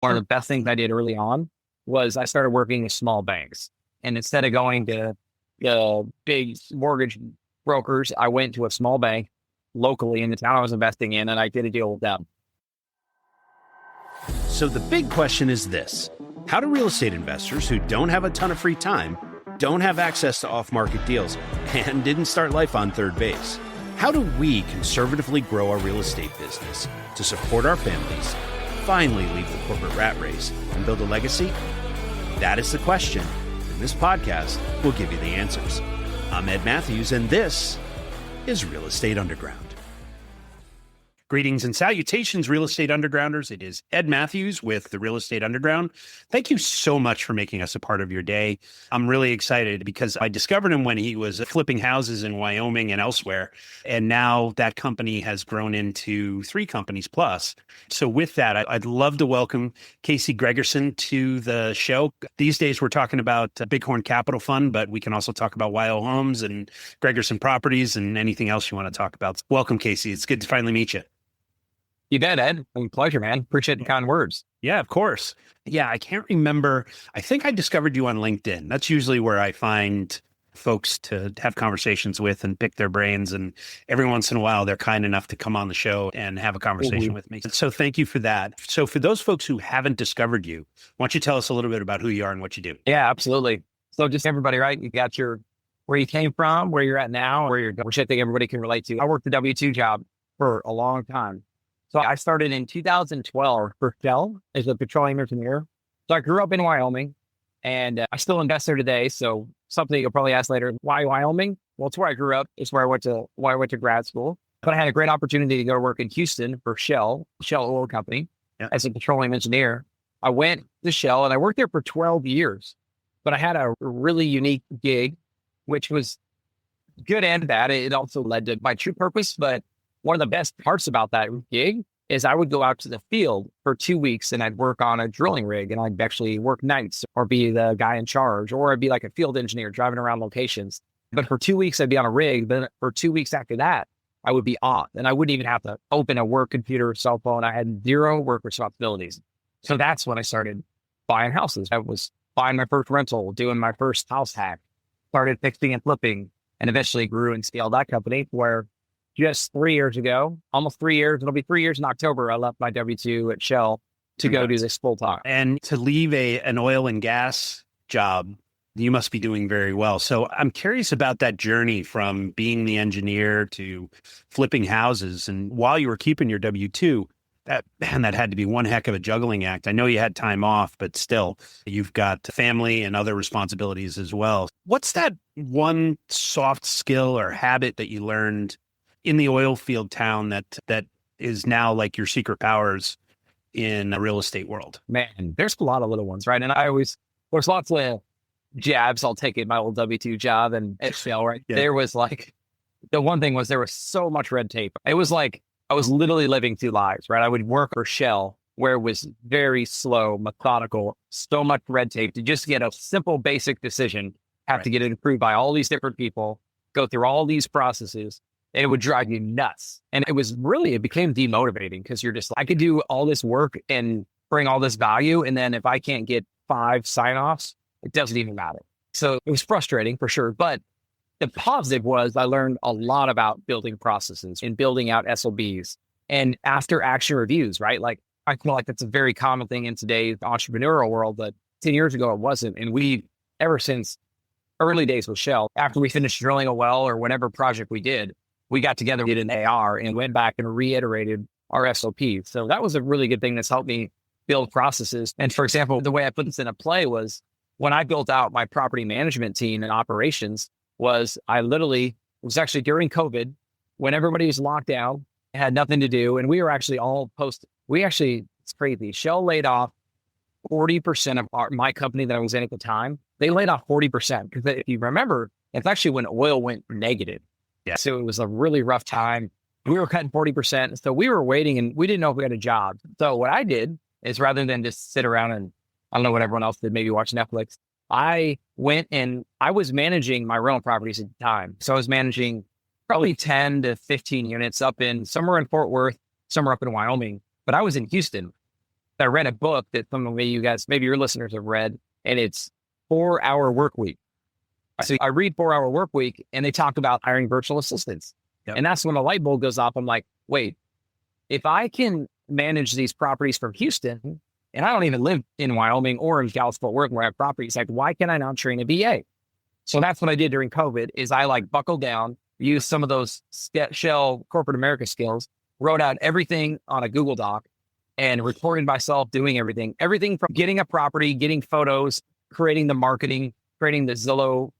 One of the best things I did early on was I started working with small banks. And instead of going to big mortgage brokers, I went to a small bank locally in the town I was investing in, and I did a deal with them. So the big question is this: how do real estate investors who don't have a ton of free time, don't have access to off-market deals, and didn't start life on third base, how do we conservatively grow our real estate business to support our families, finally leave the corporate rat race, and build a legacy? That is the question, and this podcast will give you the answers. I'm Ed Matthews, and this is Real Estate Underground. Greetings and salutations, Real Estate Undergrounders. It is Ed Matthews with the Real Estate Underground. Thank you so much for making us a part of your day. I'm really excited because I discovered him when he was flipping houses in Wyoming and elsewhere. And now that company has grown into 3 companies plus. So with that, I'd love to welcome Casey Gregersen to the show. These days, we're talking about Bighorn Capital Fund, but we can also talk about Wile Homes and Gregersen Properties and anything else you want to talk about. Welcome, Casey. It's good to finally meet you. You bet, Ed. Pleasure, man. Appreciate the kind words. Yeah, of course. Yeah, I can't remember. I think I discovered you on LinkedIn. That's usually where I find folks to have conversations with and pick their brains. And every once in a while, they're kind enough to come on the show and have a conversation with me. So thank you for that. So for those folks who haven't discovered you, why don't you tell us a little bit about who you are and what you do? Yeah, absolutely. So just everybody, right? You got where you came from, where you're at now, where you're going, which I think everybody can relate to. I worked the W-2 job for a long time. So I started in 2012 for Shell as a petroleum engineer. So I grew up in Wyoming, and I still invest there today. So something you'll probably ask later, why Wyoming? Well, it's where I grew up. It's where I went to grad school. But I had a great opportunity to go to work in Houston for Shell Oil Company, as a petroleum engineer. I went to Shell and I worked there for 12 years. But I had a really unique gig, which was good and bad. It also led to my true purpose, but one of the best parts about that gig is I would go out to the field for 2 weeks and I'd work on a drilling rig, and I'd actually work nights or be the guy in charge, or I'd be like a field engineer driving around locations. But for 2 weeks, I'd be on a rig. Then for 2 weeks after that, I would be off, and I wouldn't even have to open a work computer or cell phone. I had 0 work responsibilities. So that's when I started buying houses. I was buying my first rental, doing my first house hack, started fixing and flipping, and eventually grew and scaled that company where just 3 years ago, almost 3 years, it'll be 3 years in October, I left my W-2 at Shell to go do this full time. And to leave an oil and gas job, you must be doing very well. So I'm curious about that journey from being the engineer to flipping houses. And while you were keeping your W-2, that had to be one heck of a juggling act. I know you had time off, but still, you've got family and other responsibilities as well. What's that one soft skill or habit that you learned in the oil field town that is now like your secret powers in the real estate world? Man, there's a lot of little ones, right? And there's lots of jabs I'll take in my old W-2 job and at Shell, right? Yeah. There was the one thing was there was so much red tape. It was like I was literally living 2 lives, right? I would work for Shell where it was very slow, methodical, so much red tape to just get a simple, basic decision, have to get it approved by all these different people, go through all these processes. And it would drive you nuts. And it became demotivating because you're just, I could do all this work and bring all this value. And then if I can't get 5 sign-offs, it doesn't even matter. So it was frustrating for sure. But the positive was I learned a lot about building processes and building out SOBs and after action reviews, right? Like, I feel like that's a very common thing in today's entrepreneurial world, but 10 years ago, it wasn't. And ever since early days with Shell, after we finished drilling a well or whatever project we did, we got together, did an AR, and went back and reiterated our SOPs. So that was a really good thing that's helped me build processes. And for example, the way I put this into play was when I built out my property management team and operations was it was actually during COVID when everybody was locked down, had nothing to do. And we were actually it's crazy. Shell laid off 40% of my company that I was in at the time. They laid off 40% because if you remember, it's actually when oil went negative. Yeah. So it was a really rough time. We were cutting 40%. So we were waiting and we didn't know if we had a job. So what I did is rather than just sit around and I don't know what everyone else did, maybe watch Netflix, I went and I was managing my rental properties at the time. So I was managing probably 10 to 15 units somewhere in Fort Worth, somewhere up in Wyoming, but I was in Houston. I read a book that some of you guys, maybe your listeners have read, and it's 4-Hour Work Week. So I read 4-Hour Work Week, and they talk about hiring virtual assistants. Yep. And that's when a light bulb goes off. I'm like, wait, if I can manage these properties from Houston, and I don't even live in Wyoming or in Dallas-Fort Worth where I have properties, like, why can I not train a VA? So that's what I did during COVID is I like buckled down, used some of those shell corporate America skills, wrote out everything on a Google Doc and recorded myself doing everything from getting a property, getting photos, creating the marketing, creating the Zillow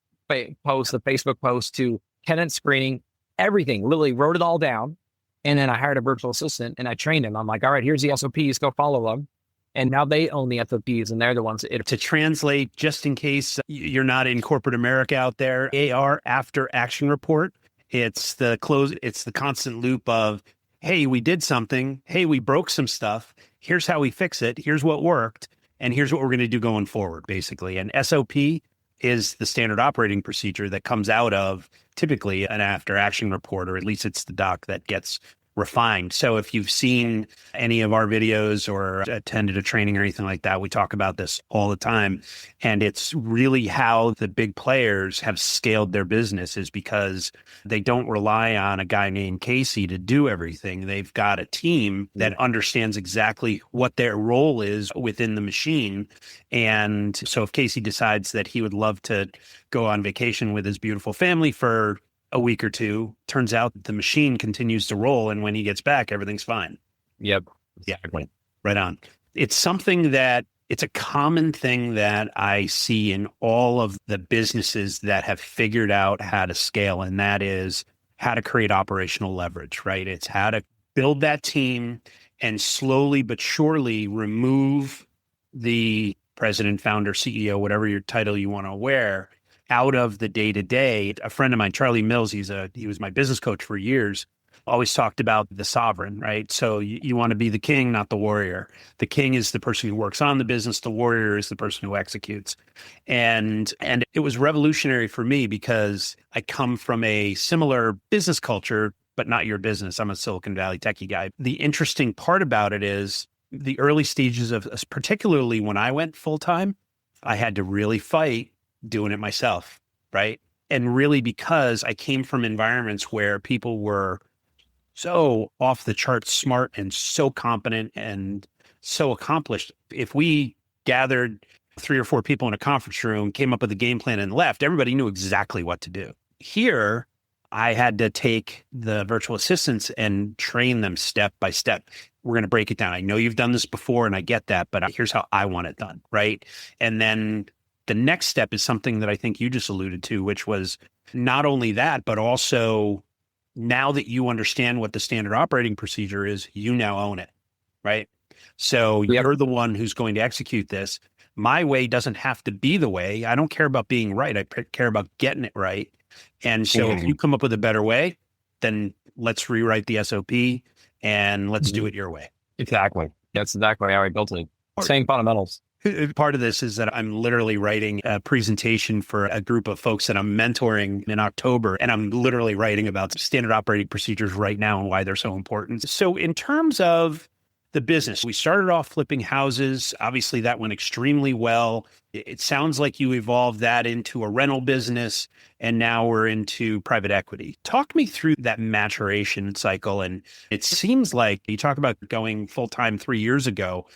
post, the Facebook post, to tenant screening, everything. Literally wrote it all down. And then I hired a virtual assistant and I trained him. I'm like, all right, here's the SOPs, go follow them. And now they own the SOPs and they're the ones to translate, just in case you're not in corporate America out there. AR, after action report. It's the constant loop of, hey, we did something. Hey, we broke some stuff. Here's how we fix it. Here's what worked. And here's what we're going to do going forward, basically. And SOP is the standard operating procedure that comes out of typically an after action report, or at least it's the doc that gets refined. So if you've seen any of our videos or attended a training or anything like that, we talk about this all the time. And it's really how the big players have scaled their business, is because they don't rely on a guy named Casey to do everything. They've got a team that understands exactly what their role is within the machine. And so if Casey decides that he would love to go on vacation with his beautiful family for a week or two, turns out the machine continues to roll. And when he gets back, everything's fine. Yep. Yeah. Right on. It's a common thing that I see in all of the businesses that have figured out how to scale. And that is how to create operational leverage, right? It's how to build that team and slowly but surely remove the president, founder, CEO, whatever your title you want to wear, out of the day-to-day. A friend of mine, Charlie Mills, he was my business coach for years, always talked about the sovereign, right? So you want to be the king, not the warrior. The king is the person who works on the business. The warrior is the person who executes. And it was revolutionary for me because I come from a similar business culture, but not your business. I'm a Silicon Valley techie guy. The interesting part about it is the early stages of, particularly when I went full-time, I had to really fight doing it myself, right? And really because I came from environments where people were so off the charts smart and so competent and so accomplished. If we gathered 3 or 4 people in a conference room, came up with a game plan and left, everybody knew exactly what to do. Here, I had to take the virtual assistants and train them step by step. We're going to break it down. I know you've done this before and I get that, but here's how I want it done, right? And then the next step is something that I think you just alluded to, which was not only that, but also now that you understand what the standard operating procedure is, you now own it, right? So you're the one who's going to execute this. My way doesn't have to be the way. I don't care about being right. I care about getting it right. And so if you come up with a better way, then let's rewrite the SOP and let's do it your way. Exactly. That's exactly how I built it. Same fundamentals. Part of this is that I'm literally writing a presentation for a group of folks that I'm mentoring in October, and I'm literally writing about standard operating procedures right now and why they're so important. So in terms of the business, we started off flipping houses. Obviously, that went extremely well. It sounds like you evolved that into a rental business, and now we're into private equity. Talk me through that maturation cycle. And it seems like you talk about going full-time 3 years ago,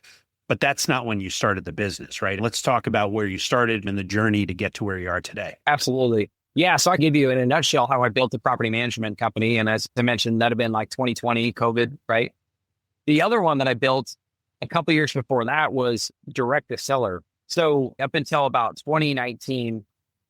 but that's not when you started the business, right? Let's talk about where you started and the journey to get to where you are today. Absolutely. Yeah. So I give you in a nutshell how I built the property management company. And as I mentioned, that'd have been like 2020 COVID, right? The other one that I built a couple of years before that was direct to seller. So up until about 2019,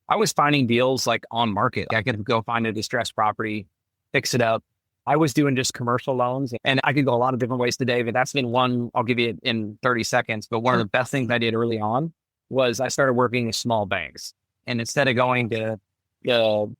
I was finding deals like on market. I could go find a distressed property, fix it up. I was doing just commercial loans, and I could go a lot of different ways today, but that's been one, I'll give you it in 30 seconds. But one of the best things I did early on was I started working with small banks. And instead of going to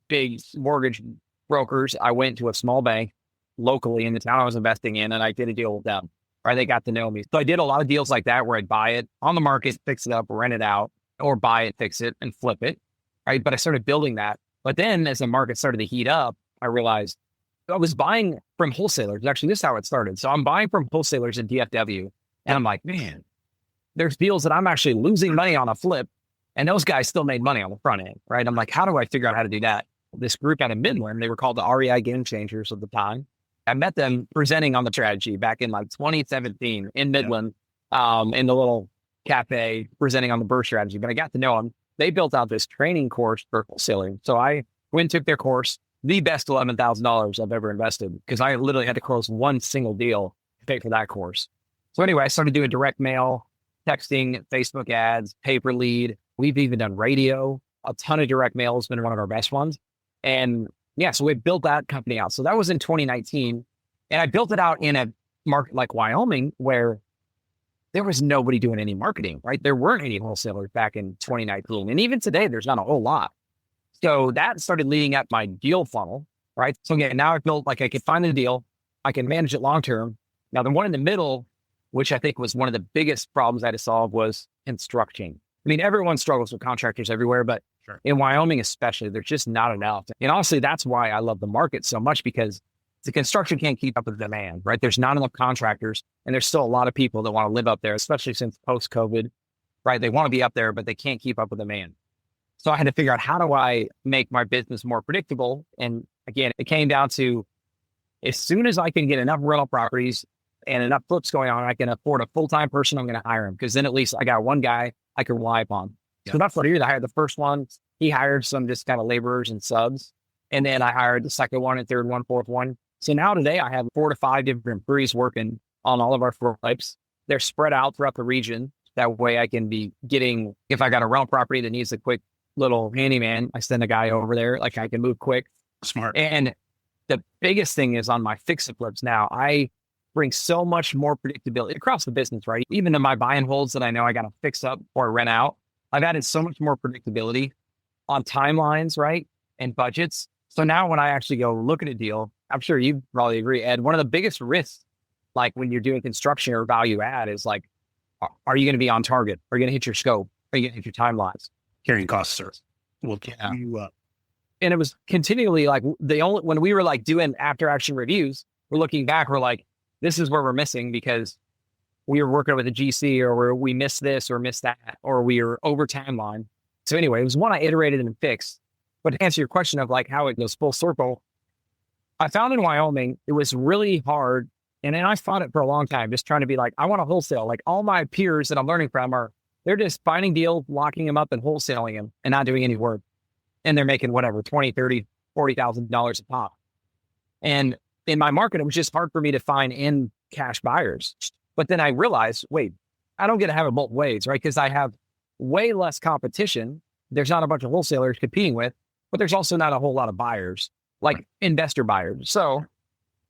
big mortgage brokers, I went to a small bank locally in the town I was investing in, and I did a deal with them, or they got to know me. So I did a lot of deals like that where I'd buy it on the market, fix it up, rent it out, or buy it, fix it, and flip it, right? But I started building that. But then as the market started to heat up, I realized I was buying from wholesalers. Actually, this is how it started. So I'm buying from wholesalers in DFW, And I'm like, man, there's deals that I'm actually losing money on a flip, and those guys still made money on the front end, right? I'm like, how do I figure out how to do that? This group out of Midland, they were called the REI Game Changers at the time. I met them presenting on the strategy back in like 2017 in Midland, in the little cafe presenting on the BRRRR strategy. But I got to know them. They built out this training course for wholesaling. So I went and took their course, the best $11,000 I've ever invested, because I literally had to close one single deal to pay for that course. So anyway, I started doing direct mail, texting, Facebook ads, pay per lead. We've even done radio. A ton of direct mail has been one of our best ones. And yeah, so we built that company out. So that was in 2019. And I built it out in a market like Wyoming, where there was nobody doing any marketing, right? There weren't any wholesalers back in 2019. And even today, there's not a whole lot. So that started leading up my deal funnel, right? So again, now I've built, like, I can find the deal, I can manage it long-term. Now the one in the middle, which I think was one of the biggest problems I had to solve, was construction. I mean, everyone struggles with contractors everywhere, but in Wyoming especially, there's just not enough. And honestly, that's why I love the market so much, because the construction can't keep up with demand, right? There's not enough contractors, and there's still a lot of people that want to live up there, especially since post-COVID, right? They want to be up there, but they can't keep up with demand. So I had to figure out, how do I make my business more predictable? And again, it came down to, as soon as I can get enough rental properties and enough flips going on, I can afford a full-time person, I'm going to hire him, because then at least I got one guy I can rely upon. Yeah. So that's what I did. I hired the first one. He hired some just kind of laborers and subs. And then I hired the second one and third one, fourth one. So now today I have 4 to 5 different breweries working on all of our floor pipes. They're spread out throughout the region. That way I can be getting, if I got a rental property that needs a quick little handyman, I send a guy over there. Like, I can move quick. Smart. And the biggest thing is on my fix and flips now, I bring so much more predictability across the business, right? Even to my buy and holds that I know I got to fix up or rent out, I've added so much more predictability on timelines, right? And budgets. So now when I actually go look at a deal, I'm sure you probably agree, Ed, one of the biggest risks, like when you're doing construction or value add, is like, are you going to be on target? Are you going to hit your scope? Are you going to hit your timelines? Carrying costs will keep you up. And it was continually like, when we were like doing after action reviews, we're looking back, we're like, this is where we're missing, because we were working with a GC, or we missed this or missed that, or we were over timeline. So anyway, it was one I iterated and fixed. But to answer your question of like how it goes full circle, I found in Wyoming, it was really hard. And then I fought it for a long time, just trying to be like, I want to wholesale. Like, all my peers that I'm learning from they're just finding deals, locking them up and wholesaling them and not doing any work. And they're making whatever, $20,000, $30,000, $40,000 a pop. And in my market, it was just hard for me to find in cash buyers. But then I realized, wait, I don't get to have it both ways, right? Because I have way less competition. There's not a bunch of wholesalers competing with, but there's also not a whole lot of buyers, like investor buyers. So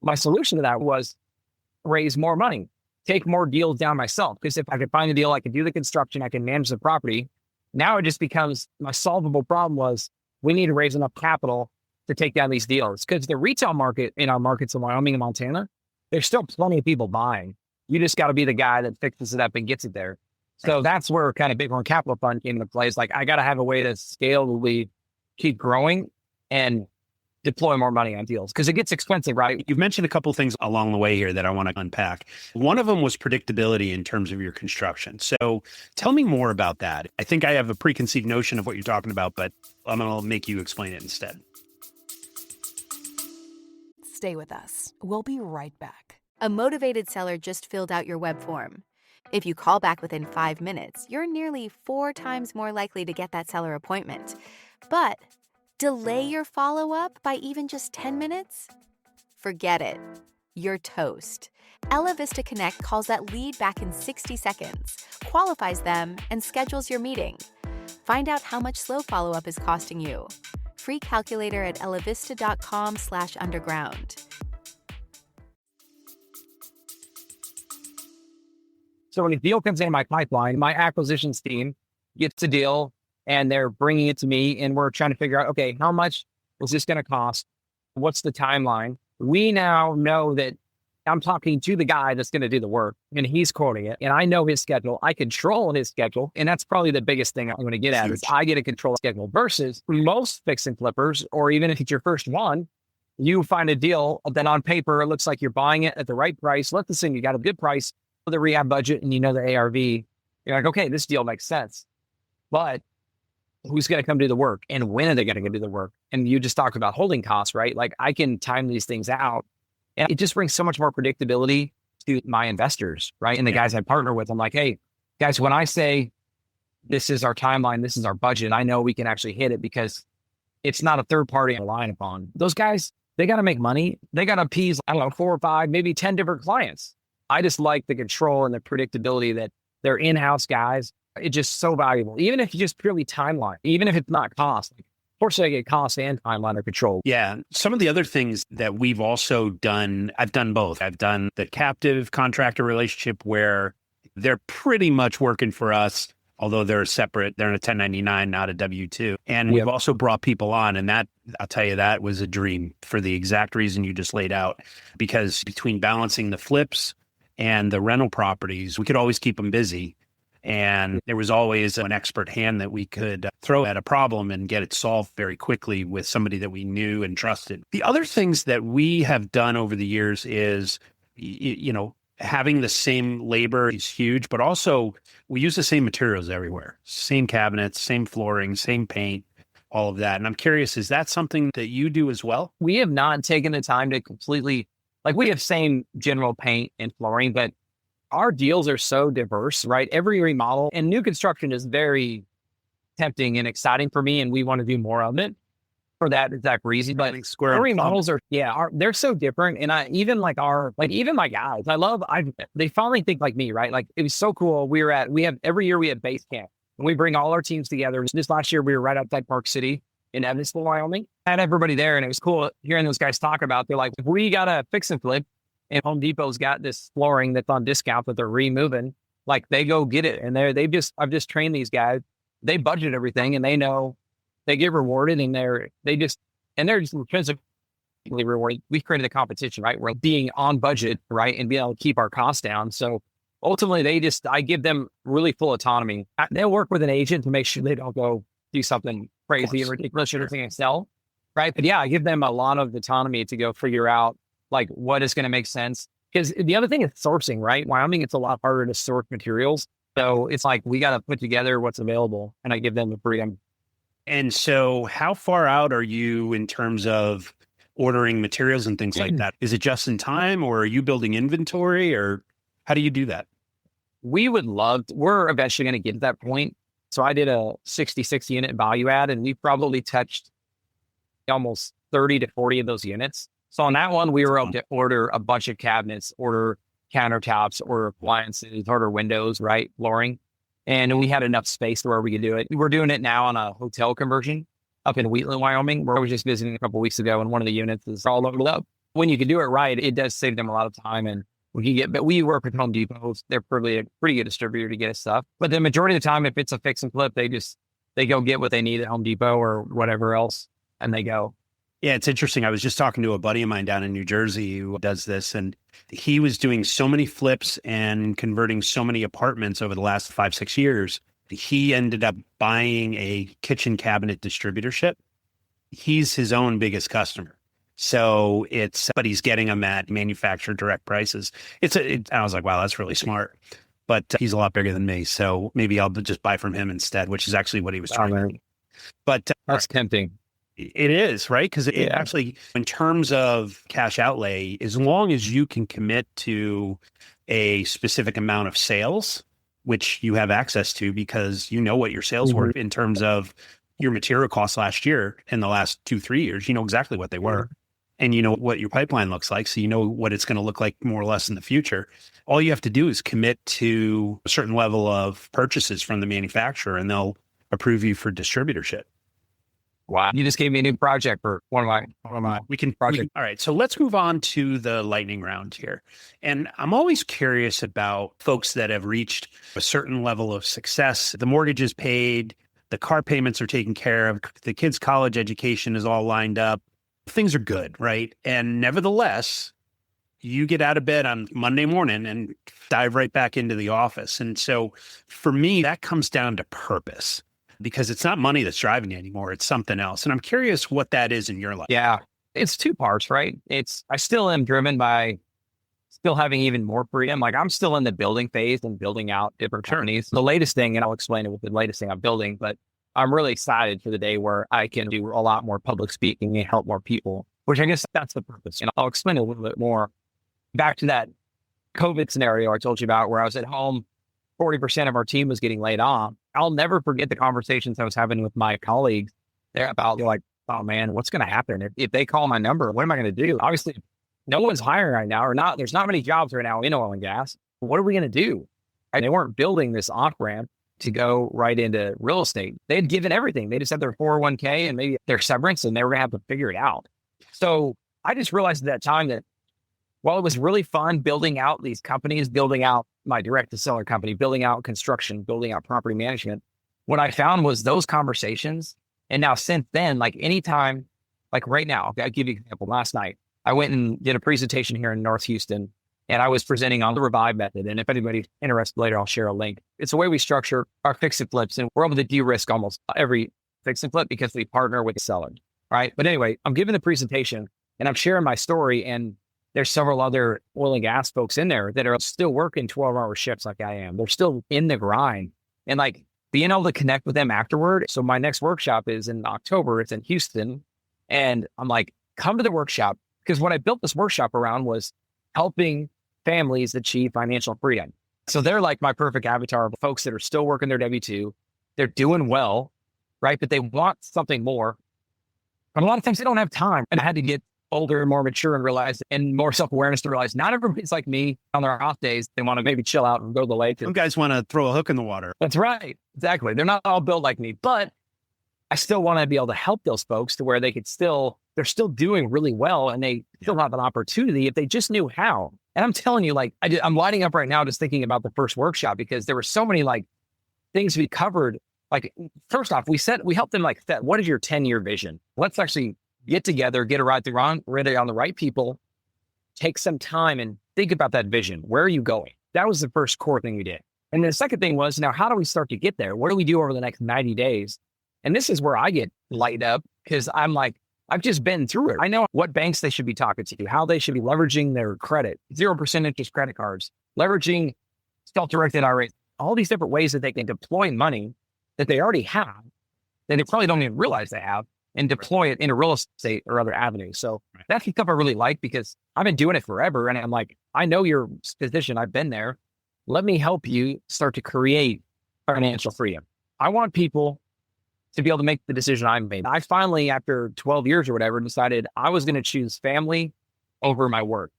my solution to that was raise more money, take more deals down myself. Because if I could find a deal, I could do the construction, I can manage the property. Now it just becomes, my solvable problem was, we need to raise enough capital to take down these deals. Because the retail market in our markets in Wyoming and Montana, there's still plenty of people buying. You just got to be the guy that fixes it up and gets it there. So that's where kind of Bighorn Capital Fund came into play. It's like, I got to have a way to scalably keep growing and deploy more money on deals, because it gets expensive, right? You've mentioned a couple of things along the way here that I want to unpack. One of them was predictability in terms of your construction. So tell me more about that. I think I have a preconceived notion of what you're talking about, but I'm going to make you explain it instead. Stay with us. We'll be right back. A motivated seller just filled out your web form. If you call back within 5 minutes, you're nearly 4 times more likely to get that seller appointment. But delay your follow-up by even just 10 minutes? Forget it. You're toast. Ella Vista Connect calls that lead back in 60 seconds, qualifies them, and schedules your meeting. Find out how much slow follow-up is costing you. Free calculator at ellavista.com/underground. So when a deal comes in my pipeline, my acquisitions team gets a deal and they're bringing it to me, and we're trying to figure out, okay, how much is this going to cost? What's the timeline? We now know that I'm talking to the guy that's going to do the work, and he's quoting it, and I know his schedule. I control his schedule. And that's probably the biggest thing I'm going to get at is I get a control schedule versus most fix and flippers, or even if it's your first one, you find a deal that on paper, it looks like you're buying it at the right price. Let's assume you got a good price, the rehab budget and you know the ARV, you're like, okay, this deal makes sense. But who's going to come do the work and when are they going to do the work? And you just talked about holding costs, right? Like I can time these things out and it just brings so much more predictability to my investors, right? And the guys I partner with, I'm like, hey, guys, when I say this is our timeline, this is our budget, I know we can actually hit it because it's not a third party I'm relying upon. Those guys, they got to make money. They got to appease, I don't know, 4 or 5, maybe 10 different clients. I just like the control and the predictability that they're in-house guys. It's just so valuable. Even if you just purely timeline, even if it's not cost, like, fortunately I get cost and timeline under control. Yeah. Some of the other things that we've also done, I've done both. I've done the captive contractor relationship where they're pretty much working for us, although they're separate. They're in a 1099, not a W-2. And we've also brought people on. And that, I'll tell you, that was a dream for the exact reason you just laid out. Because between balancing the flips and the rental properties, we could always keep them busy. And there was always an expert hand that we could throw at a problem and get it solved very quickly with somebody that we knew and trusted. The other things that we have done over the years is, having the same labor is huge, but also we use the same materials everywhere. Same cabinets, same flooring, same paint, all of that. And I'm curious, is that something that you do as well? We have not taken the time to completely, like we have same general paint and flooring, but our deals are so diverse, right? Every remodel and new construction is very tempting and exciting for me. And we want to do more of it for that exact reason. But our remodels are, they're so different. And even my guys, they finally think like me, right? Like it was so cool. Every year we have base camp and we bring all our teams together. This last year we were right outside Park City in Evansville, Wyoming. I had everybody there and it was cool hearing those guys talk about, they're like, if we got to fix and flip, and Home Depot's got this flooring that's on discount that they're removing, like they go get it. And I've just trained these guys. They budget everything and they know they get rewarded and they're just intrinsically rewarded. We've created a competition, right? We're being on budget, right? And being able to keep our costs down. So ultimately I give them really full autonomy. They'll work with an agent to make sure they don't go do something crazy and ridiculous or anything and sell, right? But I give them a lot of autonomy to go figure out like what is going to make sense. Because the other thing is sourcing, right? Wyoming, it's a lot harder to source materials. So it's like, we got to put together what's available and I give them the freedom. And so how far out are you in terms of ordering materials and things like that? Is it just in time or are you building inventory or how do you do that? We're eventually going to get to that point. So I did a 66 unit value add and we probably touched almost 30 to 40 of those units. So on that one, we were able to order a bunch of cabinets, order countertops, order appliances, order windows, right? Flooring. And we had enough space where we could do it. We're doing it now on a hotel conversion up in Wheatland, Wyoming, where I was just visiting a couple of weeks ago. And one of the units is all loaded up. When you can do it right, it does save them a lot of time. And but we work with Home Depot. They're probably a pretty good distributor to get us stuff. But the majority of the time, if it's a fix and flip, they go get what they need at Home Depot or whatever else, and they go. Yeah, it's interesting. I was just talking to a buddy of mine down in New Jersey who does this, and he was doing so many flips and converting so many apartments over the last 5-6 years. He ended up buying a kitchen cabinet distributorship. He's his own biggest customer. So but he's getting them at manufacturer direct prices. I was like, wow, that's really smart. But he's a lot bigger than me. So maybe I'll just buy from him instead, which is actually what he was trying to do. But that's tempting. It is, right? Because it actually, in terms of cash outlay, as long as you can commit to a specific amount of sales, which you have access to because you know what your sales were in terms of your material costs last year and the last 2-3 years, you know exactly what they were. And you know what your pipeline looks like. So you know what it's going to look like more or less in the future. All you have to do is commit to a certain level of purchases from the manufacturer and they'll approve you for distributorship. Wow. You just gave me a new project for one of my projects. All right. So let's move on to the lightning round here. And I'm always curious about folks that have reached a certain level of success. The mortgage is paid, the car payments are taken care of, the kids' college education is all lined up. Things are good, right? And nevertheless, you get out of bed on Monday morning and dive right back into the office. And so for me, that comes down to purpose. Because it's not money that's driving you anymore. It's something else. And I'm curious what that is in your life. Yeah, it's 2 parts, right? I still am driven by still having even more freedom. Like I'm still in the building phase and building out different companies. The latest thing, and I'll explain it with the latest thing I'm building, but I'm really excited for the day where I can do a lot more public speaking and help more people, which I guess that's the purpose. And I'll explain a little bit more. Back to that COVID scenario I told you about where I was at home, 40% of our team was getting laid off. I'll never forget the conversations I was having with my colleagues there about like, oh man, what's going to happen if they call my number? What am I going to do? Obviously, no one's hiring right now, or not. There's not many jobs right now in oil and gas. What are we going to do? And they weren't building this off ramp to go right into real estate. They had given everything. They just had their 401k and maybe their severance, and they were going to have to figure it out. So I just realized at that time that while it was really fun building out these companies, building out my direct to seller company, building out construction, building out property management, what I found was those conversations. And now since then, like anytime, like right now, I'll give you an example. Last night, I went and did a presentation here in North Houston, and I was presenting on the Revive method. And if anybody's interested later, I'll share a link. It's the way we structure our fix and flips, and we're able to de-risk almost every fix and flip because we partner with the seller, right? But anyway, I'm giving the presentation and I'm sharing my story, and there's several other oil and gas folks in there that are still working 12-hour shifts like I am. They're still in the grind, and like being able to connect with them afterward. So my next workshop is in October. It's in Houston. And I'm like, come to the workshop, because what I built this workshop around was helping families achieve financial freedom. So they're like my perfect avatar of folks that are still working their W-2. They're doing well, right? But they want something more. But a lot of times they don't have time. And I had to get older and more mature and realize, and more self-awareness to realize not everybody's like me on their off days. They want to maybe chill out and go to the lake. Some guys want to throw a hook in the water. That's right. Exactly. They're not all built like me, but I still want to be able to help those folks to where they could they're still doing really well, and they still have an opportunity if they just knew how. And I'm telling you, like, I'm lighting up right now just thinking about the first workshop, because there were so many like things we covered. Like, first off, we helped them like set, what is your 10-year vision? Let's actually get together, get it right on the right people, take some time and think about that vision. Where are you going? That was the first core thing we did. And the second thing was, now how do we start to get there? What do we do over the next 90 days? And this is where I get lighted up, because I'm like, I've just been through it. I know what banks they should be talking to, how they should be leveraging their credit, 0% interest credit cards, leveraging self-directed IRAs, all these different ways that they can deploy money that they already have, that they probably don't even realize they have, and deploy it into real estate or other avenues. So that's the stuff I really like, because I've been doing it forever. And I'm like, I know your position. I've been there. Let me help you start to create financial freedom. I want people to be able to make the decision I made. I finally, after 12 years or whatever, decided I was going to choose family over my work.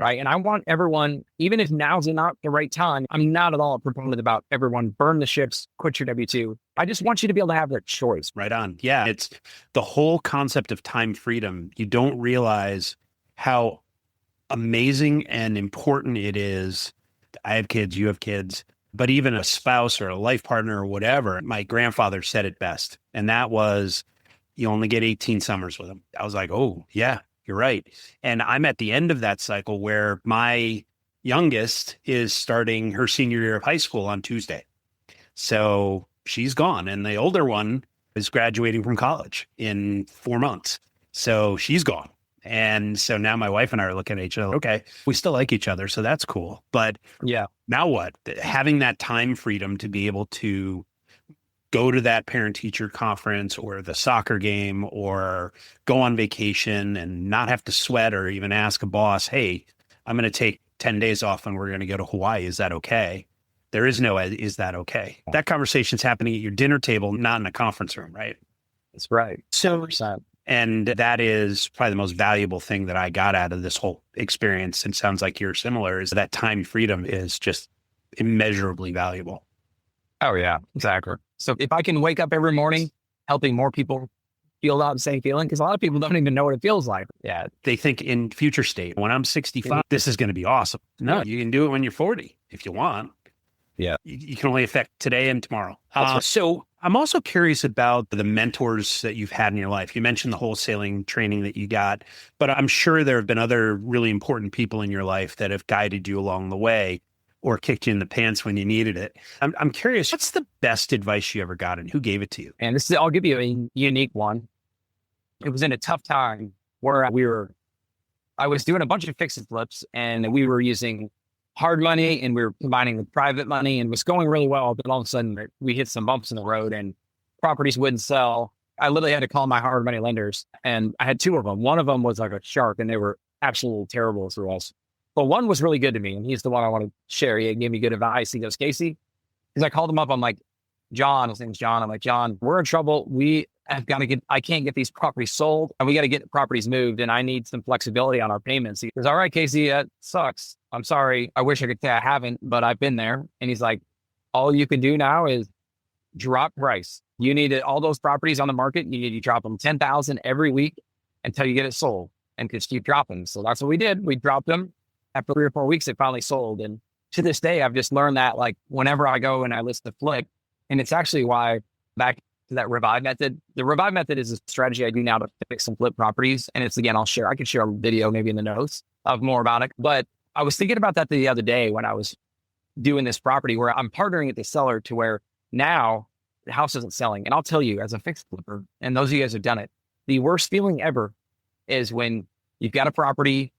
Right. And I want everyone, even if now's not the right time, I'm not at all a proponent about everyone burn the ships, quit your W-2. I just want you to be able to have that choice. Right on. Yeah. It's the whole concept of time freedom. You don't realize how amazing and important it is. I have kids, you have kids, but even a spouse or a life partner or whatever. My grandfather said it best. And that was, you only get 18 summers with them. I was like, oh yeah. You're right. And I'm at the end of that cycle where my youngest is starting her senior year of high school on Tuesday. So she's gone. And the older one is graduating from college in 4 months. So she's gone. And so now my wife and I are looking at each other. Okay, we still like each other. So that's cool. But yeah, now what? Having that time freedom to be able to go to that parent-teacher conference or the soccer game or go on vacation and not have to sweat or even ask a boss, hey, I'm going to take 10 days off and we're going to go to Hawaii. Is that okay? There is no, is that okay? That conversation's happening at your dinner table, not in a conference room, right? That's right. So, and that is probably the most valuable thing that I got out of this whole experience. And sounds like you're similar, is that time freedom is just immeasurably valuable. Oh yeah, exactly. So if I can wake up every morning helping more people feel that same feeling, because a lot of people don't even know what it feels like. Yeah. They think in future state, when I'm 65, this is going to be awesome. No, you can do it when you're 40 if you want. Yeah. You can only affect today and tomorrow. So I'm also curious about the mentors that you've had in your life. You mentioned the wholesaling training that you got, but I'm sure there have been other really important people in your life that have guided you along the way or kicked you in the pants when you needed it. I'm curious, what's the best advice you ever got and who gave it to you? And I'll give you a unique one. It was in a tough time where we were I was doing a bunch of fix and flips, and we were using hard money and we were combining with private money, and it was going really well. But all of a sudden we hit some bumps in the road and properties wouldn't sell. I literally had to call my hard money lenders, and I had two of them. One of them was like a shark, and they were absolutely terrible through us. But one was really good to me, and he's the one I want to share. He gave me good advice. He goes, Casey, because I called him up. I'm like, John, his name's John. I'm like, John, we're in trouble. I can't get these properties sold, and we got to get the properties moved, and I need some flexibility on our payments. He goes, all right, Casey, that sucks. I'm sorry. I wish I could say I haven't, but I've been there. And he's like, all you can do now is drop price. You need all those properties on the market. You need to drop them 10,000 every week until you get it sold, and just keep dropping. So that's what we did. We dropped them. After 3 or 4 weeks, it finally sold. And to this day, I've just learned that, like, whenever I go and I list the flip, and it's actually why, back to that revive method, the revive method is a strategy I do now to fix and flip properties. And it's, again, I could share a video maybe in the notes of more about it. But I was thinking about that the other day when I was doing this property, where I'm partnering with the seller to where now the house isn't selling. And I'll tell you, as a fix flipper, and those of you guys who've done it, the worst feeling ever is when you've got a property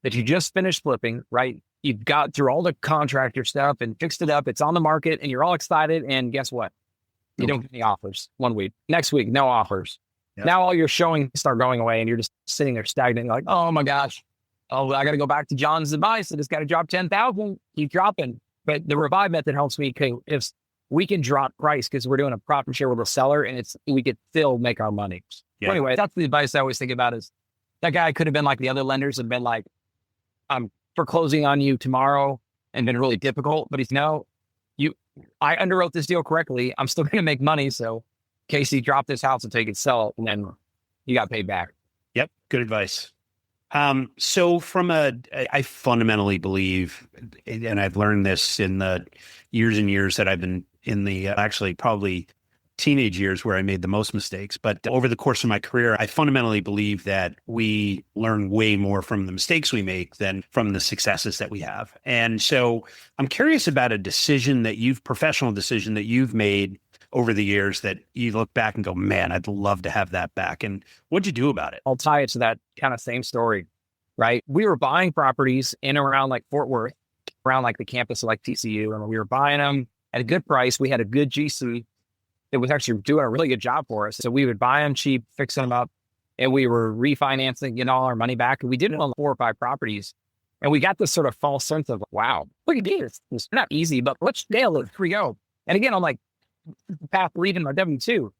that you just finished flipping, right? You've got through all the contractor stuff and fixed it up. It's on the market and you're all excited. And guess what? You don't get any offers 1 week. Next week, no offers. Yep. Now all your showings start going away and you're just sitting there stagnant. You're like, oh my gosh. Oh, I got to go back to John's advice. I just got to drop 10,000. Keep dropping. But the revive method helps me, if we can drop price because we're doing a profit share with a seller, and we could still make our money. Yeah. So anyway, that's the advice I always think about, is that guy could have been like the other lenders and been like, I'm foreclosing on you tomorrow, and been really difficult. But I underwrote this deal correctly. I'm still going to make money. So Casey, drop this house until you can sell it, and then you got paid back. Yep. Good advice. So I fundamentally believe, and I've learned this in the years and years that I've been in the, actually probably teenage years where I made the most mistakes. But over the course of my career, I fundamentally believe that we learn way more from the mistakes we make than from the successes that we have. And so I'm curious about a professional decision that you've made over the years that you look back and go, man, I'd love to have that back. And what'd you do about it? I'll tie it to that kind of same story, right? We were buying properties in and around like Fort Worth, around like the campus of like TCU, and we were buying them at a good price. We had a good GC that was actually doing a really good job for us. So we would buy them cheap, fixing them up, and we were refinancing, getting all our money back. And we did it on 4 or 5 properties. And we got this sort of false sense of, wow, look at this. It's not easy, but let's nail it. Here we go. And again, I'm like, path leading my W-2.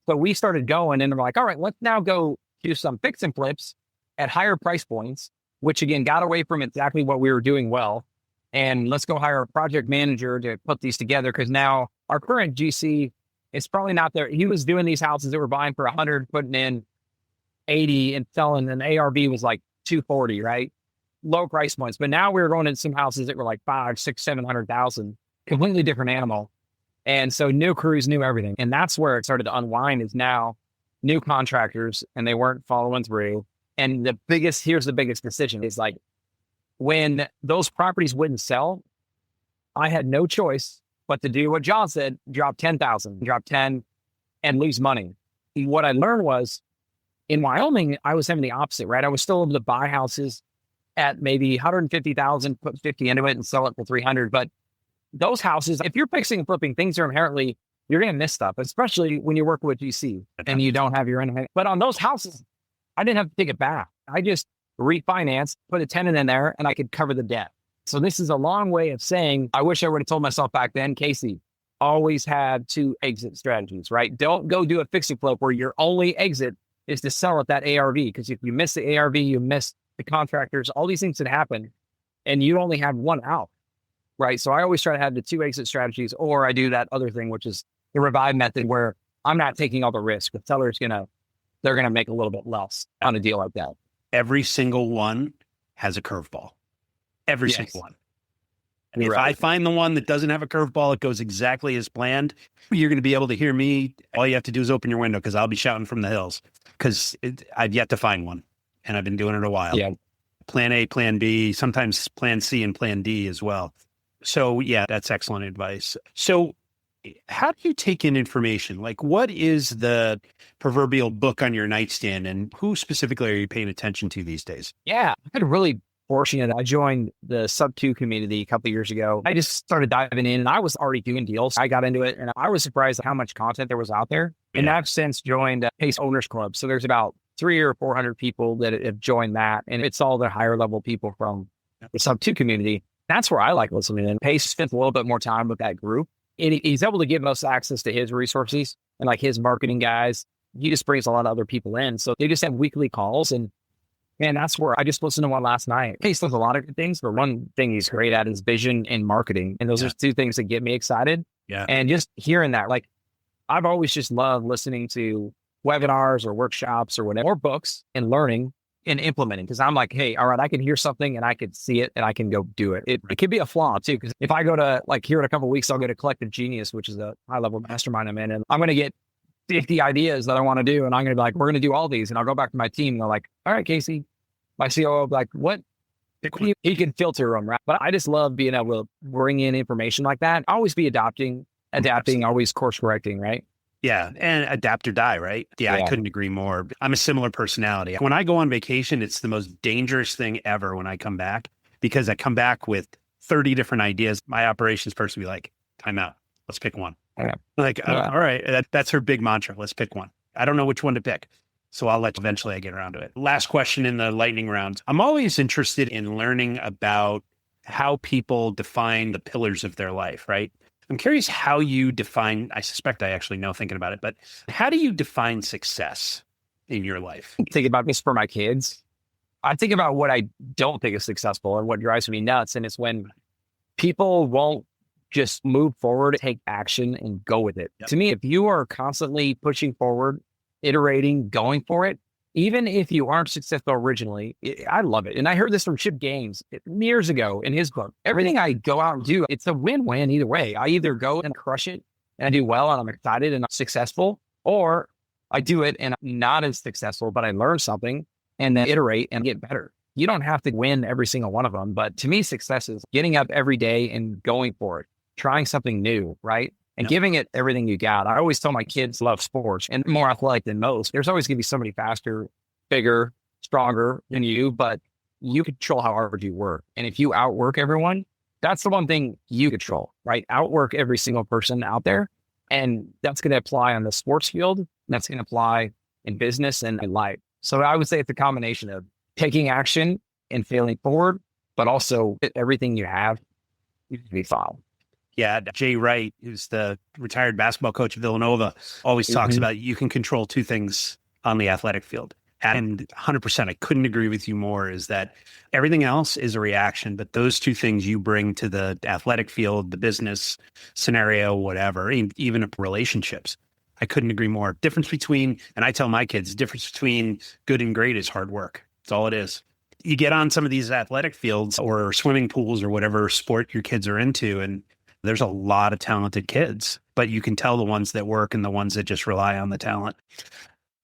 So we started going, and we're like, all right, let's now go do some fix and flips at higher price points, which again, got away from exactly what we were doing well. And let's go hire a project manager to put these together. Cause now our current GC is probably not there. He was doing these houses that were buying for 100, putting in 80 and selling, and ARV was like 240, right? Low price points. But now we were going into some houses that were like 5, 6, 700,000, completely different animal. And so new crews, new everything. And that's where it started to unwind, is now new contractors, and they weren't following through. And here's the biggest decision is like, when those properties wouldn't sell, I had no choice but to do what John said, drop 10,000, drop 10 and lose money. What I learned was in Wyoming, I was having the opposite, right? I was still able to buy houses at maybe 150,000, put 50 into it and sell it for 300. But those houses, if you're fixing and flipping, things are inherently, you're going to miss stuff, especially when you work with GC and you don't have your own. But on those houses, I didn't have to take it back. I just refinanced, put a tenant in there, and I could cover the debt. So this is a long way of saying, I wish I would have told myself back then, Casey, always have 2 exit strategies, right? Don't go do a fix and flip where your only exit is to sell at that ARV. Because if you miss the ARV, you miss the contractors, all these things that happen, and you only have one out. Right. So I always try to have the 2 exit strategies, or I do that other thing, which is the revive method, where I'm not taking all the risk. The seller's they're going to make a little bit less on a deal like that. Every single one has a curveball. Every single one. And if I find the one that doesn't have a curveball, it goes exactly as planned, you're going to be able to hear me. All you have to do is open your window, because I'll be shouting from the hills, because I've yet to find one, and I've been doing it a while. Yeah. Plan A, plan B, sometimes plan C and plan D as well. So yeah, that's excellent advice. So how do you take in information? Like, what is the proverbial book on your nightstand, and who specifically are you paying attention to these days? Yeah, I got really fortunate. I joined the sub two community a couple of years ago. I just started diving in and I was already doing deals. I got into it and I was surprised at how much content there was out there. And I've since joined Pace Owners Club. So there's about 300 or 400 people that have joined that. And it's all the higher level people from the sub two community. That's where I like listening. And Pace spends a little bit more time with that group. And he's able to give us access to his resources and like his marketing guys. He just brings a lot of other people in. So they just have weekly calls. And that's where I just listened to one last night. Pace does a lot of good things, but one thing he's great at is vision and marketing. And those are two things that get me excited. Yeah. And just hearing that, like, I've always just loved listening to webinars or workshops or whatever, or books and learning and implementing. Cause I'm like, hey, all right, I can hear something and I can see it and I can go do it. It could be a flaw too. Cause if I go to like here in a couple of weeks, I'll go to Collective Genius, which is a high level mastermind I'm in, and I'm going to get 50 ideas that I want to do. And I'm going to be like, we're going to do all these. And I'll go back to my team and they're like, all right, Casey, my COO will be like, what? He can filter them, right? But I just love being able to bring in information like that. Always be adapting, always course correcting, right? Yeah. And adapt or die, right? Yeah, I couldn't agree more. I'm a similar personality. When I go on vacation, it's the most dangerous thing ever when I come back, because I come back with 30 different ideas. My operations person will be like, time out. Let's pick one. Yeah. Like, all right, that's her big mantra. Let's pick one. I don't know which one to pick. So I'll let eventually I get around to it. Last question in the lightning round. I'm always interested in learning about how people define the pillars of their life, right? I'm curious how you define, I suspect I actually know thinking about it, but how do you define success in your life? Think about this for my kids. I think about what I don't think is successful and what drives me nuts. And it's when people won't just move forward, take action and go with it. Yep. To me, if you are constantly pushing forward, iterating, going for it, even if you aren't successful originally, I love it. And I heard this from Chip Gaines years ago in his book. Everything I go out and do, it's a win-win either way. I either go and crush it and I do well and I'm excited and I'm successful, or I do it and I'm not as successful, but I learn something and then iterate and get better. You don't have to win every single one of them. But to me, success is getting up every day and going for it, trying something new, right? And giving it everything you got. I always tell my kids love sports and more athletic than most. There's always going to be somebody faster, bigger, stronger than you, but you control how hard you work. And if you outwork everyone, that's the one thing you control, right? Outwork every single person out there. And that's going to apply on the sports field. That's going to apply in business and in life. So I would say it's a combination of taking action and failing forward, but also everything you have, you can be filed. Yeah, Jay Wright, who's the retired basketball coach of Villanova, always talks about you can control two things on the athletic field. And 100%, I couldn't agree with you more, is that everything else is a reaction, but those two things you bring to the athletic field, the business scenario, whatever, even relationships. I couldn't agree more. Difference between, and I tell my kids, the difference between good and great is hard work. That's all it is. You get on some of these athletic fields or swimming pools or whatever sport your kids are into, and there's a lot of talented kids, but you can tell the ones that work and the ones that just rely on the talent.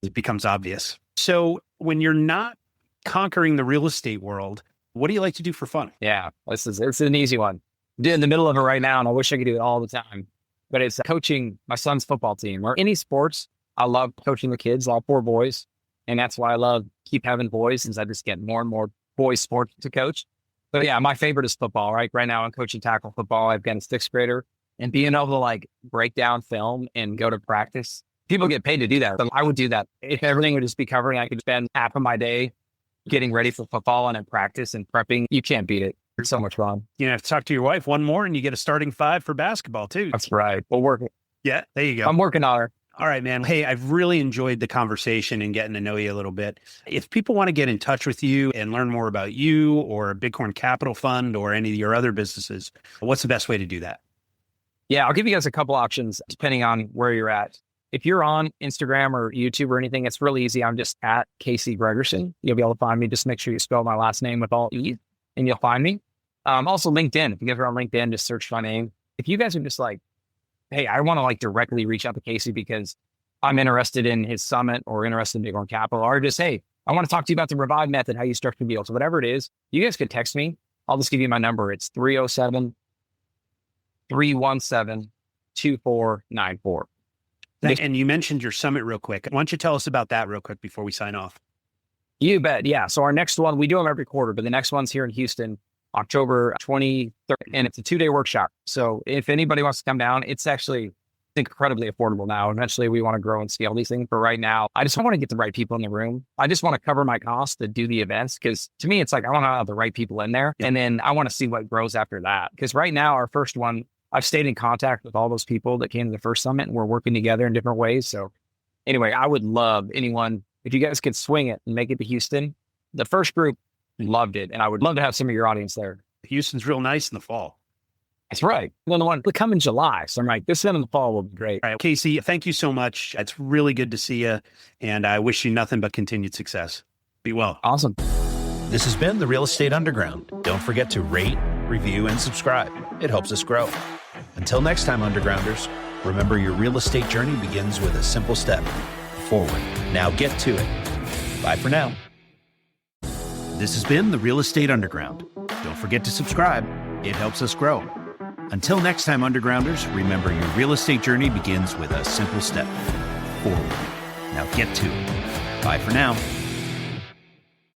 It becomes obvious. So when you're not conquering the real estate world, what do you like to do for fun? Yeah, it's an easy one. I'm in the middle of it right now, and I wish I could do it all the time. But it's coaching my son's football team or any sports. I love coaching the kids, all 4 boys. And that's why I love keep having boys, since I just get more and more boys sports to coach. But yeah, my favorite is football, right? Right now I'm coaching tackle football. I've got a 6th grader, and being able to like break down film and go to practice. People get paid to do that. But I would do that. If everything would just be covering, I could spend half of my day getting ready for football and in practice and prepping. You can't beat it. It's so much fun. You have to talk to your wife one more and you get a starting 5 for basketball too. That's right. We'll work it. Yeah, there you go. I'm working on her. All right, man. Hey, I've really enjoyed the conversation and getting to know you a little bit. If people want to get in touch with you and learn more about you or Bighorn Capital Fund or any of your other businesses, what's the best way to do that? Yeah, I'll give you guys a couple options depending on where you're at. If you're on Instagram or YouTube or anything, it's really easy. I'm just at Casey Gregersen. You'll be able to find me. Just make sure you spell my last name with all E's and you'll find me. Also LinkedIn. If you guys are on LinkedIn, just search my name. If you guys are just like, hey, I want to like directly reach out to Casey because I'm interested in his summit or interested in Bighorn Capital, or just, hey, I want to talk to you about the Revive method, how you structure deals. So whatever it is, you guys could text me. I'll just give you my number. It's 307-317-27 2494. And you mentioned your summit real quick. Why don't you tell us about that real quick before we sign off? You bet. Yeah. So our next one, we do them every quarter, but the next one's here in Houston, October 23rd, and it's a 2-day workshop. So if anybody wants to come down, it's actually incredibly affordable now. Eventually we want to grow and scale these things. But right now, I just want to get the right people in the room. I just want to cover my costs to do the events. Cause to me, it's like, I want to have the right people in there. And then I want to see what grows after that. Cause right now, our first one, I've stayed in contact with all those people that came to the first summit and we're working together in different ways. So anyway, I would love anyone, if you guys could swing it and make it to Houston. The first group loved it. And I would love to have some of your audience there. Houston's real nice in the fall. That's right. And then the one will come in July. So I'm like, this one in the fall will be great. All right, Casey, thank you so much. It's really good to see you. And I wish you nothing but continued success. Be well. Awesome. This has been The Real Estate Underground. Don't forget to rate, review, and subscribe. It helps us grow. Until next time, Undergrounders, remember your real estate journey begins with a simple step forward. Now get to it. Bye for now. This has been The Real Estate Underground. Don't forget to subscribe. It helps us grow. Until next time, Undergrounders, remember your real estate journey begins with a simple step forward. Now get to it. Bye for now.